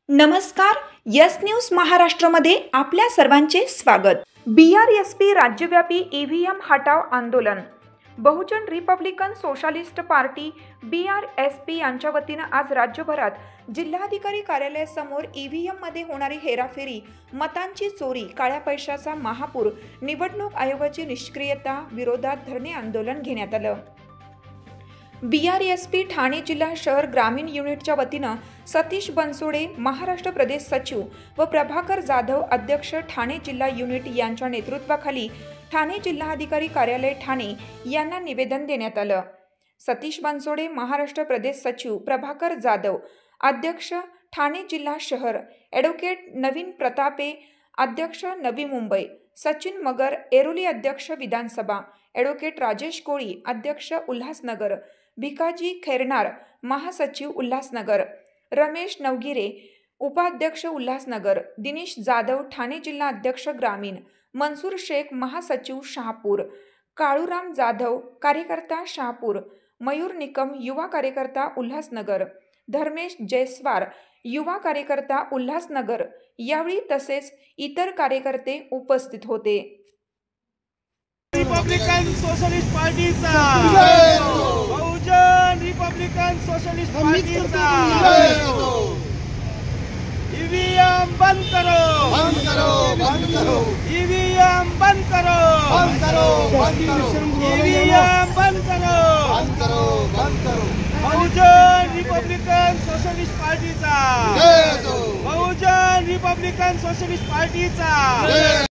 नमस्कार, yes news महाराष्ट्रमध्ये आपल्या सर्वांचे स्वागत। बीआरएसपी राज्यव्यापी ईव्हीएम हटाव आंदोलन। बहुजन रिपब्लिकन सोशलिस्ट पार्टी बीआरएसपी यांच्या वतीने आज राज्यभरात जिल्हाधिकारी कार्यालयासमोर ईव्हीएम मध्ये होणारी हेराफेरी, मतांची चोरी, काळ्या पैशाचा महापूर, निवडणूक आयोगाची निष्क्रियता विरोधात धरणे आंदोलन घेण्यात आलं। बीआरएसपी ठाणे जिल्हा शहर ग्रामीण युनिटच्या वतीनं सतीश बनसोडे महाराष्ट्र प्रदेश सचिव व प्रभाकर जाधव अध्यक्ष ठाणे जिल्हा युनिट यांच्या नेतृत्वाखाली ठाणे जिल्हाधिकारी कार्यालय ठाणे यांना निवेदन देण्यात आलं। सतीश बनसोडे महाराष्ट्र प्रदेश सचिव, प्रभाकर जाधव अध्यक्ष ठाणे जिल्हा शहर, ॲडव्होकेट नवीन प्रतापे अध्यक्ष नवी मुंबई, सचिन मगर एरोली अध्यक्ष विधानसभा, ॲडव्होकेट राजेश कोळी अध्यक्ष उल्हासनगर, भिकाजी खैरनार महासचिव उल्हासनगर, रमेश नवगिरे उपाध्यक्ष उल्हासनगर, दिनेश जाधव ठाणे जिल्हा अध्यक्ष ग्रामीण, मनसूर शेख महासचिव शहापूर, काळूराम जाधव कार्यकर्ता शहापूर, मयूर निकम युवा कार्यकर्ता उल्हासनगर, धर्मेश जयस्वार युवा कार्यकर्ता उल्हासनगर यावेळी तसेच इतर कार्यकर्ते उपस्थित होते। रिपब्लिकन सोशलिस्ट पार्टीचा बहुजन रिपब्लिकन सोशलिस्ट पार्टीचा ईवीएम बंद करो, बंद करो, बंद करो, ईवीएम बंद करो, बंद करो, बंद करो, ईवीएम बंद करो, बंद करो, बंद करो। बहुजन रिपब्लिकन सोशलिस्ट पार्टीचा बहुजन रिपब्लिकन सोशलिस्ट पार्टीचा